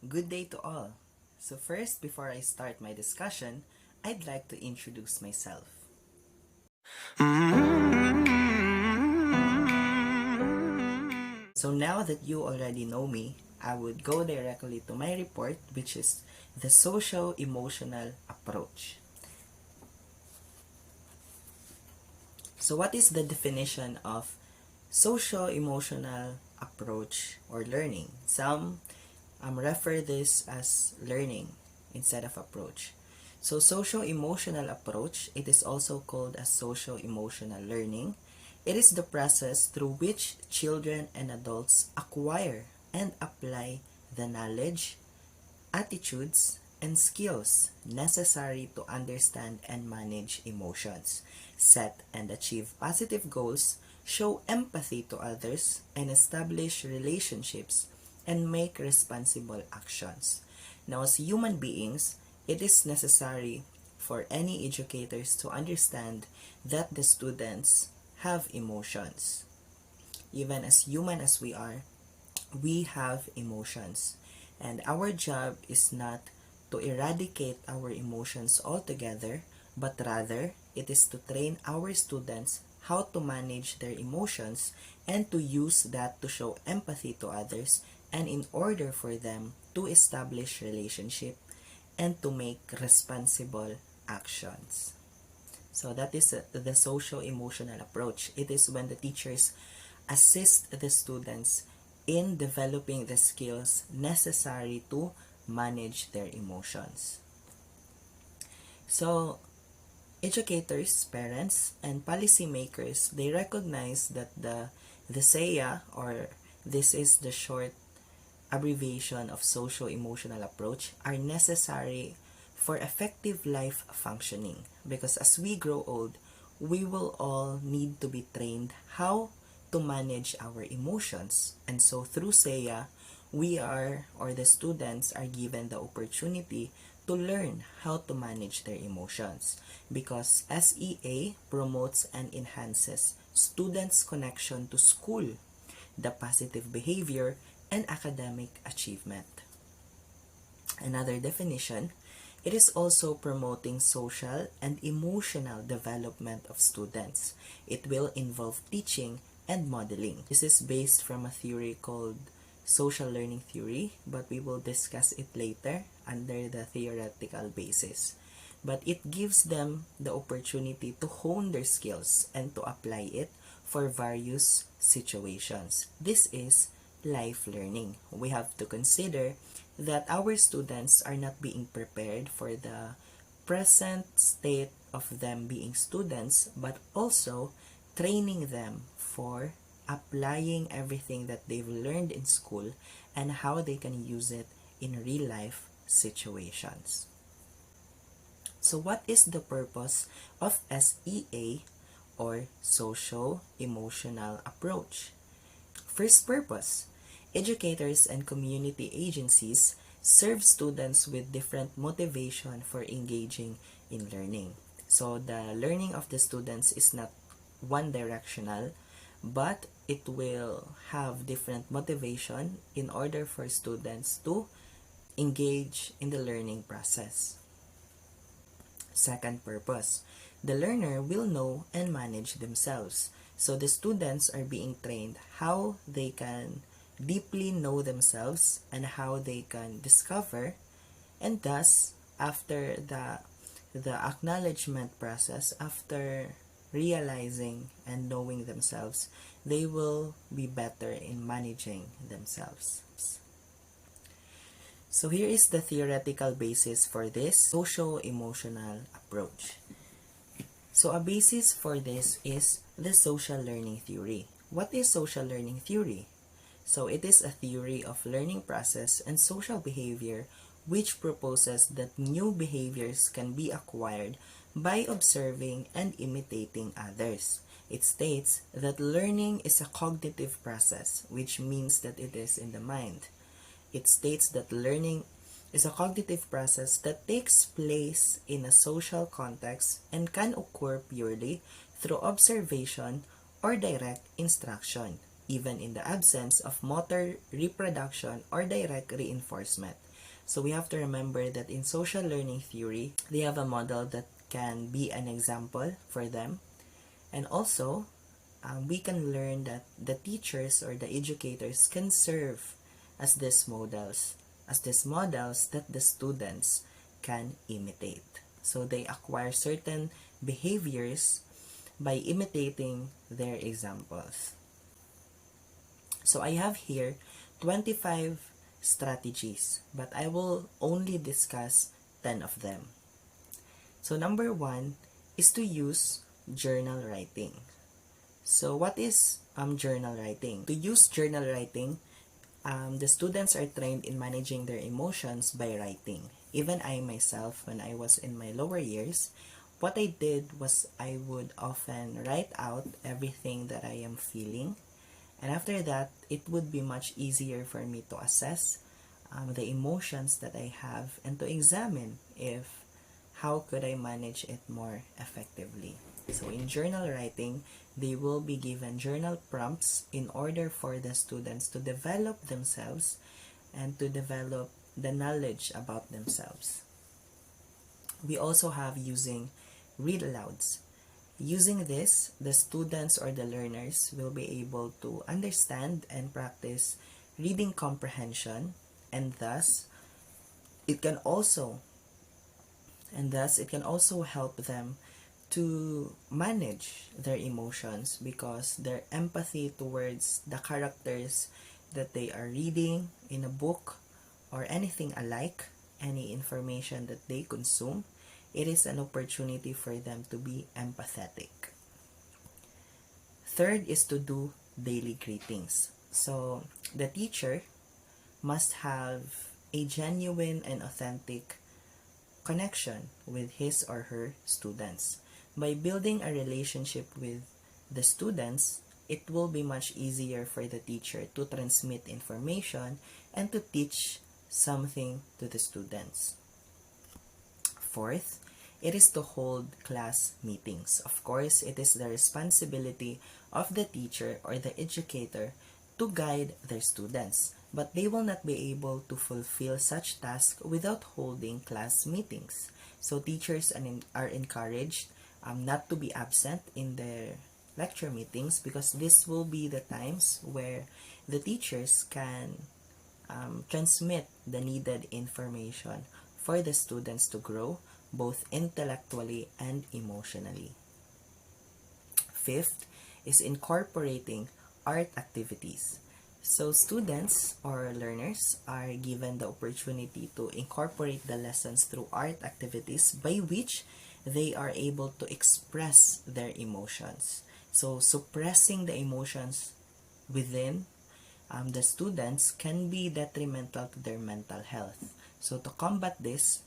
Good day to all. So first, before I start my discussion, I'd like to introduce myself. So now that you already know me, I would go directly to my report, which is the socio-emotional approach. So what is the definition of socio-emotional approach or learning? Some refer this as learning instead of approach. So socio-emotional approach, it is also called as socio-emotional learning. It is the process through which children and adults acquire and apply the knowledge, attitudes, and skills necessary to understand and manage emotions, set and achieve positive goals, show empathy to others, and establish relationships and make responsible actions. Now, as human beings, it is necessary for any educators to understand that the students have emotions. Even as human as we have emotions. And our job is not to eradicate our emotions altogether, but rather it is to train our students how to manage their emotions and to use that to show empathy to others and in order for them to establish relationship and to make responsible actions. So that is the socio-emotional approach. It is when the teachers assist the students in developing the skills necessary to manage their emotions. So, educators, parents, and policymakers, they recognize that the SEA, or this is the short abbreviation of socio-emotional approach, are necessary for effective life functioning, because as we grow old, we will all need to be trained how to manage our emotions. And so through SEA, we are, or the students are given the opportunity to learn how to manage their emotions, because SEA promotes and enhances students' connection to school, the positive behavior, and academic achievement. Another definition, it is also promoting social and emotional development of students. It will involve teaching and modeling. This is based from a theory called social learning theory, but we will discuss it later under the theoretical basis. But it gives them the opportunity to hone their skills and to apply it for various situations. This is life learning. We have to consider that our students are not being prepared for the present state of them being students, but also training them for applying everything that they've learned in school and how they can use it in real life situations. So what is the purpose of SEA, or socio-emotional approach? First purpose, educators and community agencies serve students with different motivation for engaging in learning. So the learning of the students is not one directional, but it will have different motivation in order for students to engage in the learning process. Second purpose, the learner will know and manage themselves. So the students are being trained how they can deeply know themselves and how they can discover, and thus after the acknowledgement process, after realizing and knowing themselves, they will be better in managing themselves. So here is the theoretical basis for this socio-emotional approach. So a basis for this is the social learning theory. What is social learning theory? So it is a theory of learning process and social behavior which proposes that new behaviors can be acquired by observing and imitating others. It states that learning is a cognitive process, which means that it is in the mind. It states that learning is a cognitive process that takes place in a social context and can occur purely through observation or direct instruction, even in the absence of motor reproduction or direct reinforcement. So we have to remember that in social learning theory, they have a model that can be an example for them. And also, we can learn that the teachers or the educators can serve as these models that the students can imitate. So they acquire certain behaviors by imitating their examples. So I have here 25 strategies, but I will only discuss 10 of them. So number 1 is to use journal writing. So what is journal writing? To use journal writing, the students are trained in managing their emotions by writing. Even I myself, when I was in my lower years, what I did was I would often write out everything that I am feeling. And after that, it would be much easier for me to assess the emotions that I have and to examine if how could I manage it more effectively. So in journal writing, they will be given journal prompts in order for the students to develop themselves and to develop the knowledge about themselves. We also have using read alouds. Using this, the students or the learners will be able to understand and practice reading comprehension, and thus it can also help them to manage their emotions because their empathy towards the characters that they are reading in a book or anything alike, any information that they consume, it is an opportunity for them to be empathetic. Third is to do daily greetings. So the teacher must have a genuine and authentic connection with his or her students. By building a relationship with the students, it will be much easier for the teacher to transmit information and to teach something to the students. Fourth, it is to hold class meetings. Of course, it is the responsibility of the teacher or the educator to guide their students, but they will not be able to fulfill such tasks without holding class meetings. So teachers are encouraged not to be absent in their lecture meetings because this will be the times where the teachers can transmit the needed information for the students to grow both intellectually and emotionally. Fifth is incorporating art activities. So students or learners are given the opportunity to incorporate the lessons through art activities by which they are able to express their emotions. So suppressing the emotions within the students can be detrimental to their mental health. So to combat this,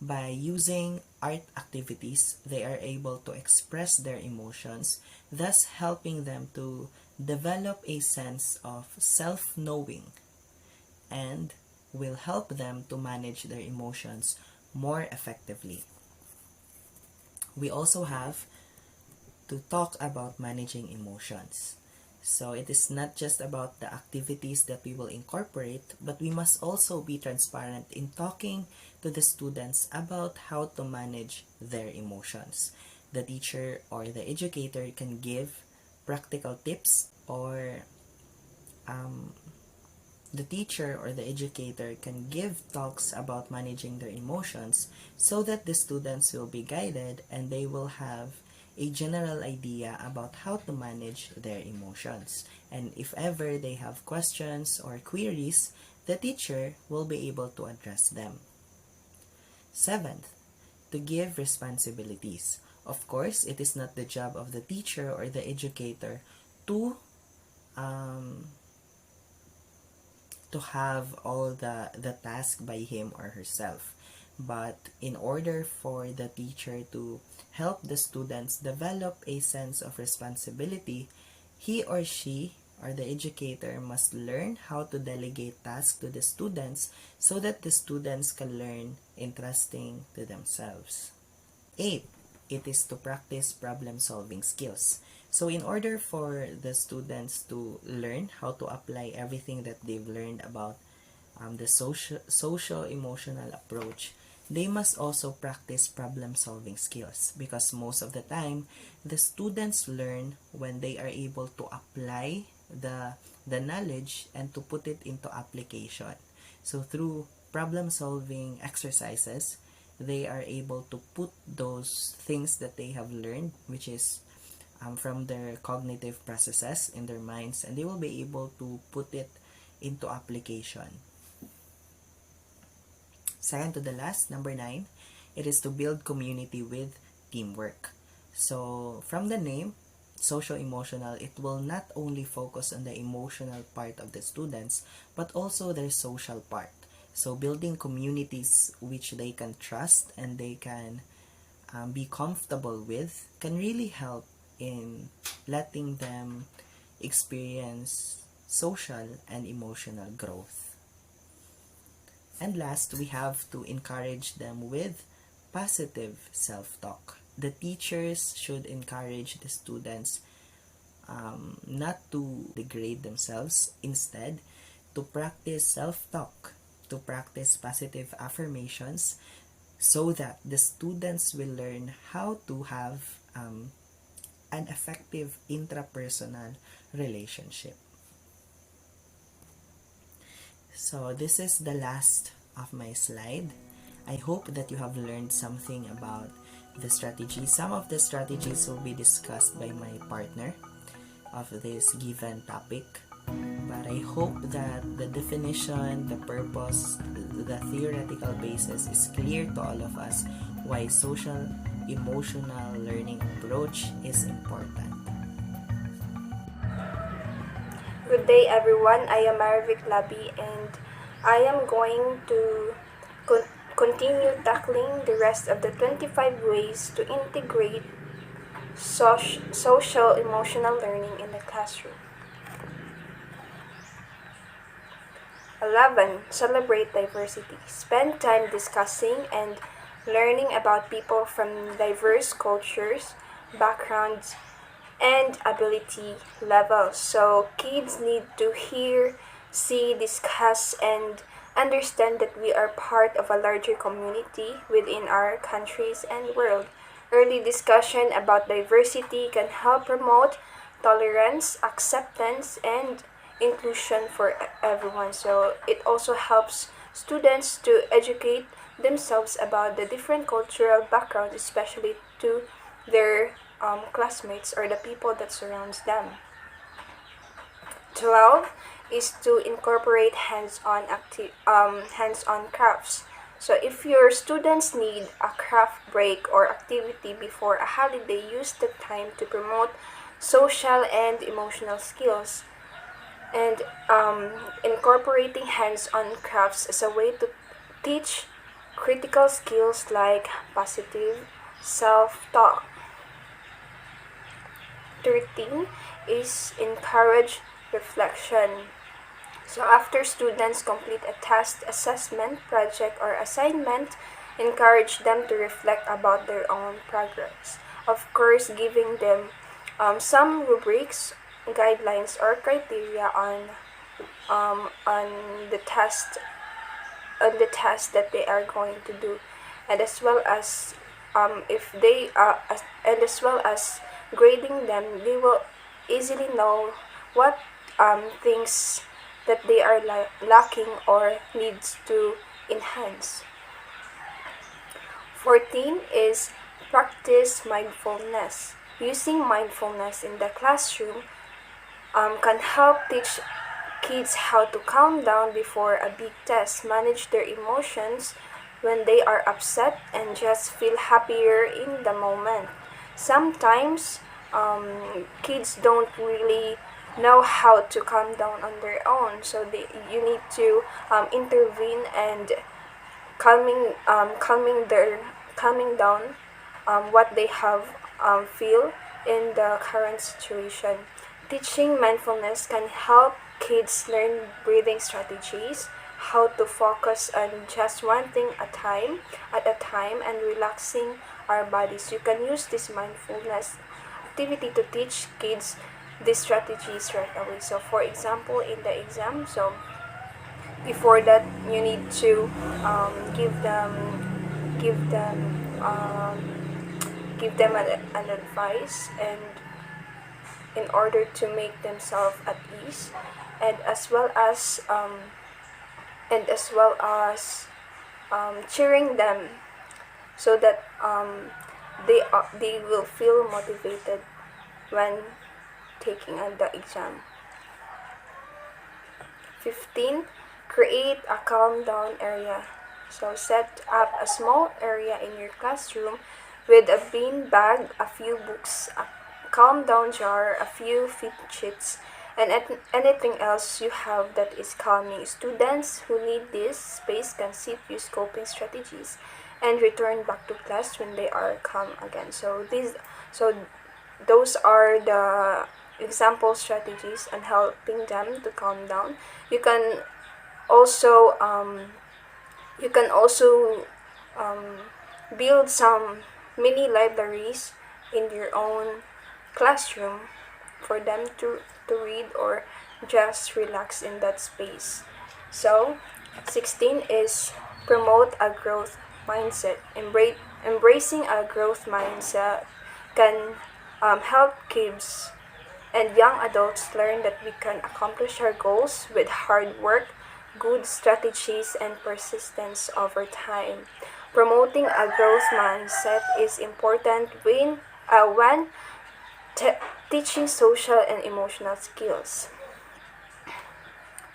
by using art activities, they are able to express their emotions, thus helping them to develop a sense of self-knowing and will help them to manage their emotions more effectively. We also have to talk about managing emotions. So it is not just about the activities that we will incorporate, but we must also be transparent in talking to the students about how to manage their emotions. The teacher or the educator can give practical tips, or the teacher or the educator can give talks about managing their emotions so that the students will be guided and they will have a general idea about how to manage their emotions. And if ever they have questions or queries, the teacher will be able to address them. Seventh, to give responsibilities. Of course, it is not the job of the teacher or the educator to have all the task by him or herself. But in order for the teacher to help the students develop a sense of responsibility, he or she or the educator must learn how to delegate tasks to the students so that the students can learn entrusting to themselves. 8. It is to practice problem-solving skills. So in order for the students to learn how to apply everything that they've learned about the socio-emotional approach, they must also practice problem-solving skills, because most of the time, the students learn when they are able to apply the knowledge and to put it into application. So through problem-solving exercises, they are able to put those things that they have learned, which is from their cognitive processes in their minds, and they will be able to put it into application. Second to the last, number 9, it is to build community with teamwork. So from the name, socio-emotional, it will not only focus on the emotional part of the students, but also their social part. So building communities which they can trust and they can be comfortable with can really help in letting them experience social and emotional growth. And last, we have to encourage them with positive self-talk. The teachers should encourage the students not to degrade themselves, instead, to practice self-talk, to practice positive affirmations, so that the students will learn how to have an effective intrapersonal relationship. So this is the last of my slide. I hope that you have learned something about the strategy. Some of the strategies will be discussed by my partner of this given topic. But I hope that the definition, the purpose, the theoretical basis is clear to all of us why social emotional learning approach is important. Good day everyone, I am Labe and I am going to continue tackling the rest of the 25 ways to integrate social emotional learning in the classroom. 11. Celebrate diversity. Spend time discussing and learning about people from diverse cultures, backgrounds, and ability levels. So kids need to hear, see, discuss, and understand that we are part of a larger community within our countries and world. Early discussion about diversity can help promote tolerance, acceptance, and inclusion for everyone. So it also helps students to educate themselves about the different cultural backgrounds, especially to their classmates or the people that surrounds them. 12 is to incorporate hands-on crafts. So if your students need a craft break or activity before a holiday, use the time to promote social and emotional skills. And incorporating hands-on crafts is a way to teach critical skills like positive self-talk. 13 is encourage reflection. So after students complete a task, assessment, project, or assignment, encourage them to reflect about their own progress. Of course, giving them some rubrics, guidelines, or criteria on the test that they are going to do, and as well as if they and as well as grading them, they will easily know what things that they are lacking or needs to enhance. 14 is practice mindfulness. Using mindfulness in the classroom can help teach kids how to calm down before a big test, manage their emotions when they are upset, and just feel happier in the moment. Sometimes kids don't really know how to calm down on their own, so you need to intervene and calming down what they have feel in the current situation. Teaching mindfulness can help kids learn breathing strategies, how to focus on just one thing at a time, and relaxing our bodies. You can use this mindfulness activity to teach kids these strategies right away. So for example, in the exam, so before that, you need to give them give them um, give them an advice, and in order to make themselves at ease, and as well as cheering them, so that they will feel motivated when taking on the exam. 15. Create a calm down area. So set up a small area in your classroom with a bean bag, a few books, a calm down jar, a few fit sheets, and anything else you have that is calming. Students who need this space can sit, use coping strategies, and return back to class when they are calm again. So those are the example strategies on helping them to calm down. You can also you can also build some mini libraries in your own classroom for them to read or just relax in that space. So 16 is promote a growth mindset. Embracing a growth mindset can help kids and young adults learn that we can accomplish our goals with hard work, good strategies, and persistence over time. Promoting a growth mindset is important when teaching social and emotional skills.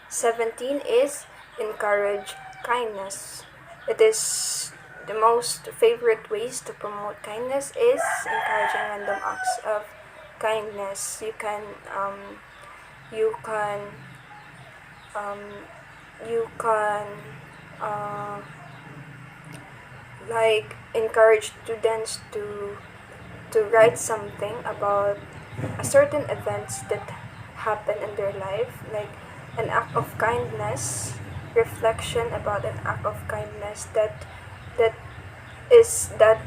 17 is encourage kindness. It is the most favorite ways to promote kindness is encouraging random acts of kindness. You can um, you can uh, like encourage students to write something about a certain events that happen in their life, like an act of kindness, reflection about an act of kindness that is that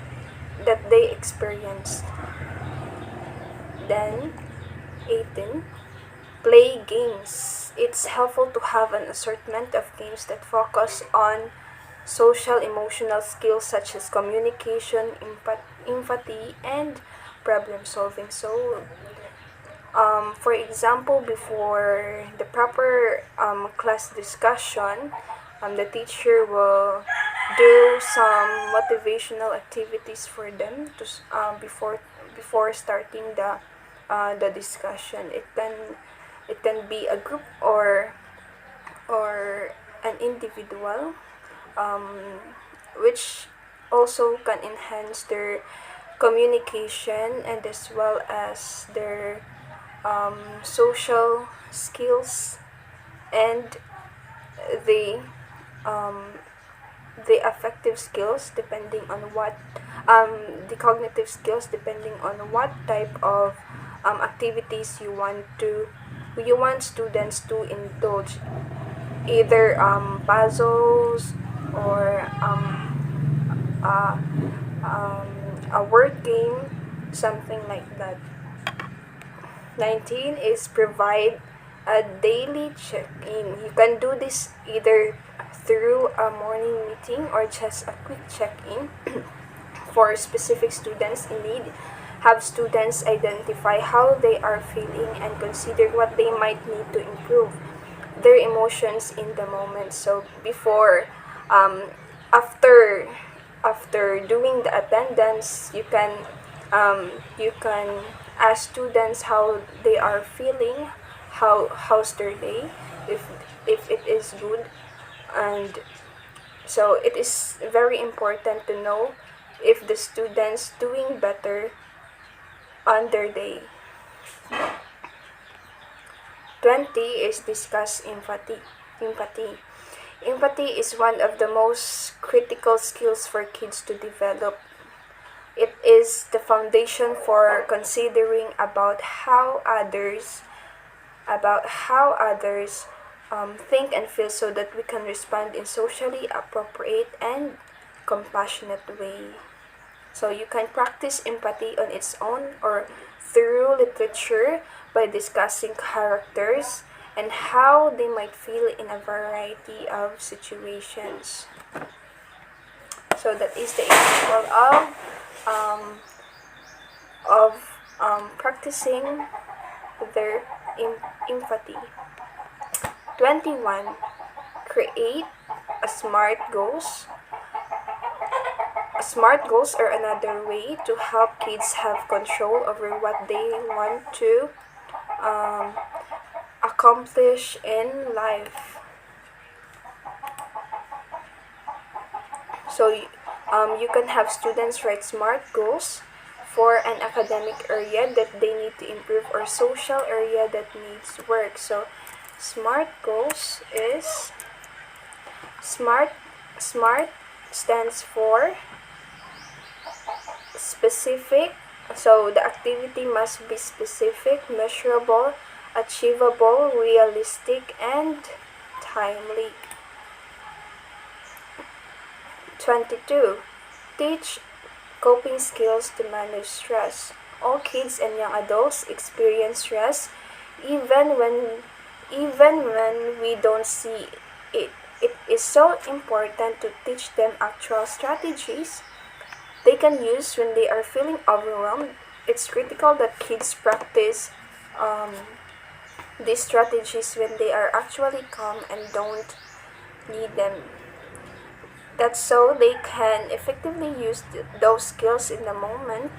they experienced. Then 18, play games. It's helpful to have an assortment of games that focus on social emotional skills such as communication, empathy, and problem solving. So for example, before the proper class discussion, the teacher will do some motivational activities for them before starting the discussion. It can be a group or an individual, um, which also can enhance their communication and as well as their social skills and the um, the affective skills depending on what um, the cognitive skills depending on what type of activities you want students to indulge, either puzzles or uh, um, a word game, something like that. 19 is provide a daily check-in. You can do this either through a morning meeting or just a quick check-in for specific students in need. Have students identify how they are feeling and consider what they might need to improve their emotions in the moment. So before um, after after doing the attendance, you can ask students how they are feeling, how's their day, if it is good. And so it is very important to know if the students doing better on their day. 20 is discuss empathy. Empathy is one of the most critical skills for kids to develop. It is the foundation for considering about how others think and feel, so that we can respond in socially appropriate and compassionate way. So you can practice empathy on its own or through literature by discussing characters and how they might feel in a variety of situations. So that is the example um, of practicing their empathy. 21. Create a smart goals. Smart goals are another way to help kids have control over what they want to um, accomplish in life. So you can have students write smart goals for an academic area that they need to improve or social area that needs work. So smart goals is smart. Smart stands for specific. So the activity must be specific, measurable, achievable, realistic, and timely. 22. Teach coping skills to manage stress. All kids and young adults experience stress even when even when we don't see it. It is so important to teach them actual strategies they can use when they are feeling overwhelmed. It's critical that kids practice um, these strategies when they are actually calm and don't need them. That's so they can effectively use those skills in the moment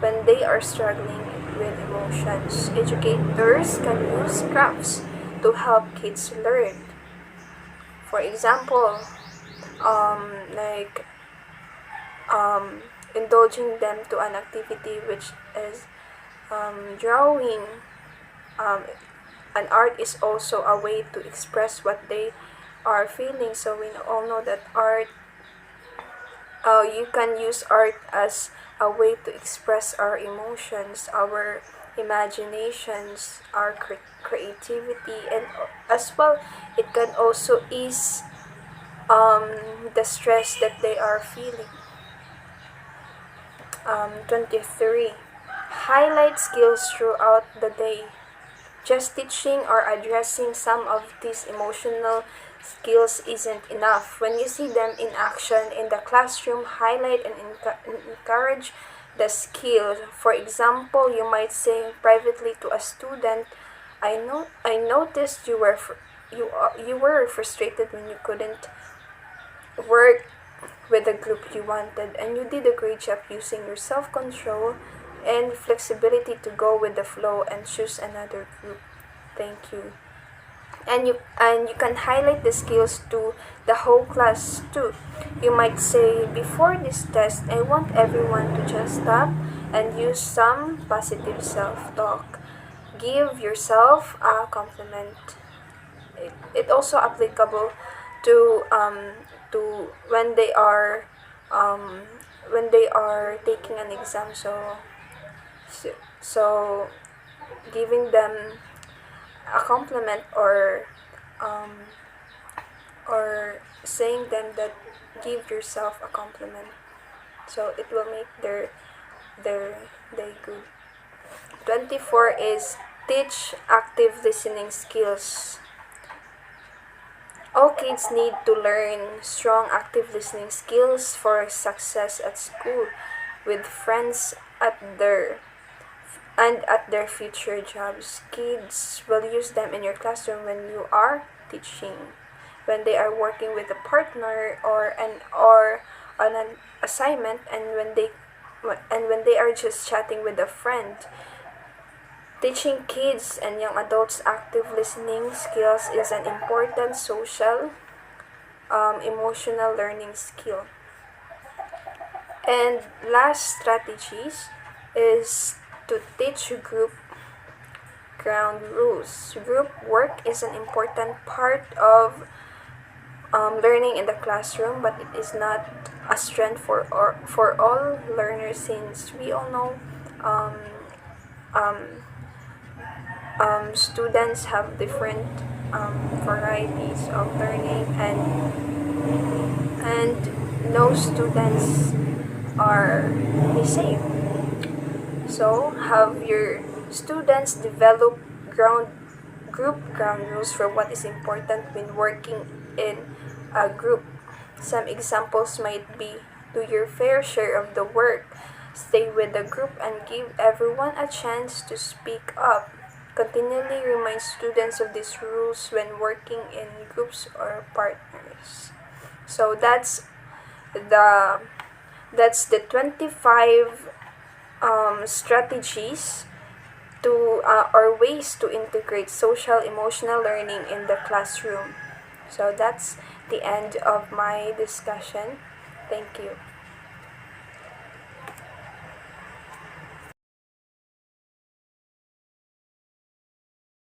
when they are struggling with emotions. Educators can use crafts to help kids learn. For example, like indulging them to an activity which is drawing. Um, an art is also a way to express what they are feeling. So we all know that art, you can use art as a way to express our emotions, our imaginations, our creativity, and as well, it can also ease the stress that they are feeling. 23. Highlight skills throughout the day. Just teaching or addressing some of these emotional skills isn't enough. When you see them in action in the classroom, highlight and encourage the skill. For example, you might say privately to a student, I noticed you were frustrated when you couldn't work with the group you wanted, and you did a great job using your self-control and flexibility to go with the flow and choose another group. Thank you. And you can highlight the skills to the whole class too. You might say, before this test, I want everyone to just stop and use some positive self-talk. Give yourself a compliment. It also applicable to to um, when they are taking an exam. So giving them a compliment um, or saying them that give yourself a compliment, so it will make their day good. 24 is teach active listening skills. All kids need to learn strong active listening skills for success at school, with friends at their future jobs. Kids will use them in your classroom when you are teaching, when they are working with a partner or on an assignment, and when they are just chatting with a friend. Teaching kids and young adults active listening skills is an important social, emotional learning skill. And last strategies is to teach group ground rules. Group work is an important part of learning in the classroom, but it is not a strength for all learners, since we all know um, um, students have different varieties of learning, and no students are the same. So have your students develop ground group ground rules for what is important when working in a group. Some examples might be: do your fair share of the work, stay with the group and give everyone a chance to speak up. Continually remind students of these rules when working in groups or partners. So the the 25 strategies to or ways to integrate social emotional learning in the classroom. So that's the end of my discussion. Thank you.